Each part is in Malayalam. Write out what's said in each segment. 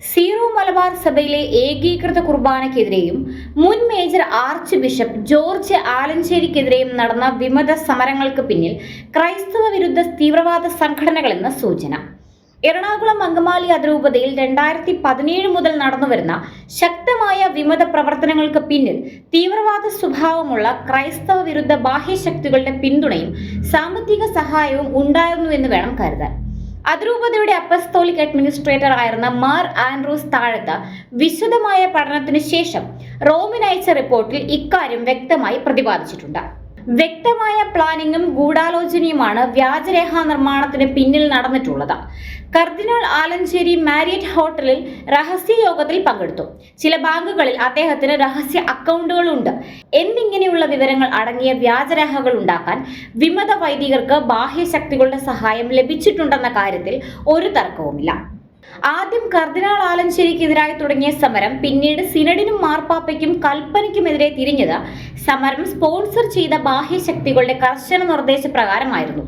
സീറോ മലബാർ സഭയിലെ ഏകീകൃത കുർബാനയ്ക്കെതിരെയും മുൻ മേജർ ആർച്ച് ബിഷപ്പ് ജോർജ് ആലഞ്ചേരിക്കെതിരെയും നടന്ന വിമത സമരങ്ങൾക്ക് പിന്നിൽ ക്രൈസ്തവ വിരുദ്ധ തീവ്രവാദ സംഘടനകളെന്ന് സൂചന. എറണാകുളം അങ്കമാലി അതിരൂപതയിൽ 2017 മുതൽ നടന്നുവരുന്ന ശക്തമായ വിമത പ്രവർത്തനങ്ങൾക്ക് പിന്നിൽ തീവ്രവാദ സ്വഭാവമുള്ള ക്രൈസ്തവ വിരുദ്ധ ബാഹ്യശക്തികളുടെ പിന്തുണയും സാമ്പത്തിക സഹായവും ഉണ്ടായിരുന്നുവെന്ന് വേണം കരുതാൻ. അതിരൂപതയുടെ അപ്പസ്തോലിക് അഡ്മിനിസ്ട്രേറ്റർ ആയിരുന്ന മാർ ആൻഡ്രൂസ് താഴത്ത് വിശദമായ പഠനത്തിന് ശേഷം റോമിന് അയച്ച റിപ്പോർട്ടിൽ ഇക്കാര്യം വ്യക്തമായി പ്രതിപാദിച്ചിട്ടുണ്ട്. വ്യക്തമായ പ്ലാനിങ്ങും ഗൂഢാലോചനയുമാണ് വ്യാജരേഖാ നിർമ്മാണത്തിന് പിന്നിൽ നടന്നിട്ടുള്ളത്. കർദിനാൾ ആലഞ്ചേരി മാരിയറ്റ് ഹോട്ടലിൽ രഹസ്യ യോഗത്തിൽ പങ്കെടുത്തു. ചില ബാങ്കുകളിൽ അദ്ദേഹത്തിന് രഹസ്യ അക്കൗണ്ടുകളുണ്ട് എന്നിങ്ങനെയുള്ള വിവരങ്ങൾ അടങ്ങിയ വ്യാജരേഖകൾ ഉണ്ടാക്കാൻ വിമത വൈദികർക്ക് ബാഹ്യശക്തികളുടെ സഹായം ലഭിച്ചിട്ടുണ്ടെന്ന കാര്യത്തിൽ ഒരു തർക്കവുമില്ല. ആദ്യം കർദിനാൾ ആലഞ്ചേരിക്കെതിരായി തുടങ്ങിയ സമരം പിന്നീട് സിനഡിനും മാർപ്പാപ്പയ്ക്കും കൽപ്പനയ്ക്കുമെതിരെ തിരിഞ്ഞത് സമരം സ്പോൺസർ ചെയ്ത ബാഹ്യശക്തികളുടെ കർശന നിർദ്ദേശപ്രകാരമായിരുന്നു.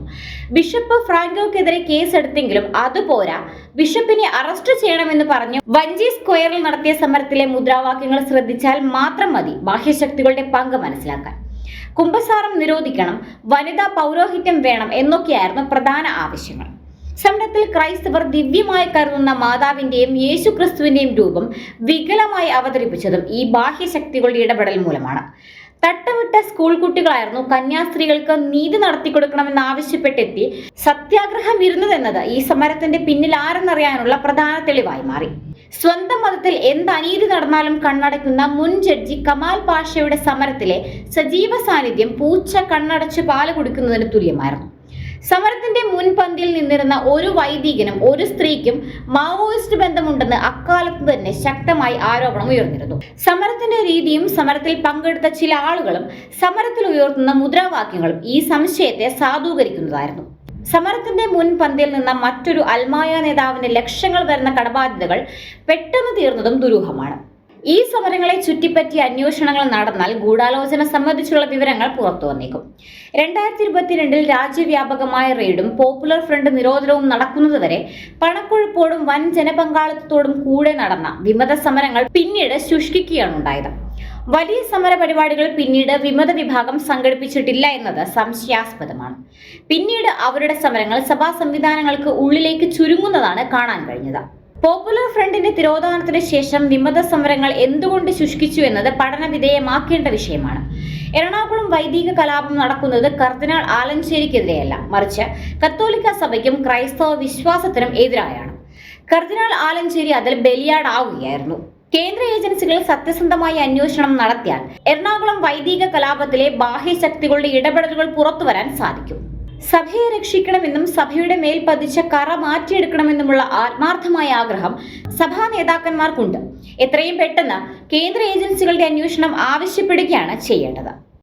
ബിഷപ്പ് ഫ്രാങ്കോക്കെതിരെ കേസെടുത്തെങ്കിലും അതുപോരാ, ബിഷപ്പിനെ അറസ്റ്റ് ചെയ്യണമെന്ന് പറഞ്ഞ് വഞ്ചി സ്ക്വയറിൽ നടത്തിയ സമരത്തിലെ മുദ്രാവാക്യങ്ങൾ ശ്രദ്ധിച്ചാൽ മാത്രം മതി ബാഹ്യശക്തികളുടെ പങ്ക് മനസ്സിലാക്കാൻ. കുമ്പസാരം നിരോധിക്കണം, വനിതാ പൗരോഹിത്യം വേണം എന്നൊക്കെയായിരുന്നു പ്രധാന ആവശ്യങ്ങൾ. സമരത്തിൽ ക്രൈസ്തവർ ദിവ്യമായി കരുതുന്ന മാതാവിന്റെയും യേശുക്രിസ്തുവിന്റെയും രൂപം വികലമായി അവതരിപ്പിച്ചതും ഈ ബാഹ്യശക്തികളുടെ ഇടപെടൽ മൂലമാണ്. തട്ടമിട്ട സ്കൂൾ കുട്ടികളായിരുന്നു കന്യാസ്ത്രീകൾക്ക് നീതി നടത്തിക്കൊടുക്കണമെന്ന് ആവശ്യപ്പെട്ടെത്തി സത്യാഗ്രഹം ഇരുന്നതെന്നത് ഈ സമരത്തിന്റെ പിന്നിൽ ആരെന്നറിയാനുള്ള പ്രധാന തെളിവായി മാറി. സ്വന്തം മതത്തിൽ എന്ത് അനീതി നടന്നാലും കണ്ണടയ്ക്കുന്ന മുൻ ജഡ്ജി കമാൽ പാഷയുടെ സമരത്തിലെ സജീവ സാന്നിധ്യം പൂച്ച കണ്ണടച്ച് പാല് കുടിക്കുന്നതിന് തുല്യമായിരുന്നു. സമരത്തിന്റെ മുൻപന്തിയിൽ നിന്നിരുന്ന ഒരു വൈദികനും ഒരു സ്ത്രീക്കും മാവോയിസ്റ്റ് ബന്ധമുണ്ടെന്ന് അക്കാലത്ത് തന്നെ ശക്തമായി ആരോപണം ഉയർന്നിരുന്നു. സമരത്തിന്റെ രീതിയും സമരത്തിൽ പങ്കെടുത്ത ചില ആളുകളും സമരത്തിൽ ഉയർത്തുന്ന മുദ്രാവാക്യങ്ങളും ഈ സംശയത്തെ സാധൂകരിക്കുന്നതായിരുന്നു. സമരത്തിന്റെ മുൻപന്തിയിൽ നിന്ന മറ്റൊരു അൽമായ നേതാവിന്റെ ലക്ഷങ്ങൾ വരുന്ന കടബാധ്യതകൾ പെട്ടെന്ന് തീർന്നതും ദുരൂഹമാണ്. ഈ സമരങ്ങളെ ചുറ്റിപ്പറ്റിയ അന്വേഷണങ്ങൾ നടന്നാൽ ഗൂഢാലോചന സംബന്ധിച്ചുള്ള വിവരങ്ങൾ പുറത്തു വന്നേക്കും. 2022 രാജ്യവ്യാപകമായ റെയ്ഡും പോപ്പുലർ ഫ്രണ്ട് നിരോധനവും നടക്കുന്നതുവരെ പണക്കൊഴുപ്പോടും വൻ ജനപങ്കാളിത്തത്തോടും കൂടെ നടന്ന വിമത സമരങ്ങൾ പിന്നീട് ശുഷ്കിക്കുകയാണ് ഉണ്ടായത്. വലിയ സമര പരിപാടികൾ പിന്നീട് വിമത വിഭാഗം സംഘടിപ്പിച്ചിട്ടില്ല എന്നത് സംശയാസ്പദമാണ്. പിന്നീട് അവരുടെ സമരങ്ങൾ സഭാ സംവിധാനങ്ങൾക്ക് ഉള്ളിലേക്ക് ചുരുങ്ങുന്നതാണ് കാണാൻ കഴിഞ്ഞത്. പോപ്പുലർ ഫ്രണ്ടിന്റെ തിരോധാനത്തിന് ശേഷം വിമത സമരങ്ങൾ എന്തുകൊണ്ട് ശുഷ്കിച്ചു എന്നത് പഠന വിധേയമാക്കേണ്ട വിഷയമാണ്. എറണാകുളം വൈദിക കലാപം നടക്കുന്നത് കർദിനാൾ ആലഞ്ചേരിക്കെതിരെയല്ല, മറിച്ച് കത്തോലിക്ക സഭയ്ക്കും ക്രൈസ്തവ വിശ്വാസത്തിനും എതിരായാണ്. കർദിനാൾ ആലഞ്ചേരി അതിൽ ബലിയാടാവുകയായിരുന്നു. കേന്ദ്ര ഏജൻസികൾ സത്യസന്ധമായ അന്വേഷണം നടത്തിയാൽ എറണാകുളം വൈദിക കലാപത്തിലെ ബാഹ്യശക്തികളുടെ ഇടപെടലുകൾ പുറത്തുവരാൻ സാധിക്കും. സഭയെ രക്ഷിക്കണമെന്നും സഭയുടെ മേൽ പതിച്ച കറ മാറ്റിയെടുക്കണമെന്നുമുള്ള ആത്മാർത്ഥമായ ആഗ്രഹം സഭാ നേതാക്കന്മാർക്കുണ്ട്. എത്രയും പെട്ടെന്ന് കേന്ദ്ര ഏജൻസികളുടെ അന്വേഷണം ആവശ്യപ്പെടുകയാണ് ചെയ്യേണ്ടത്.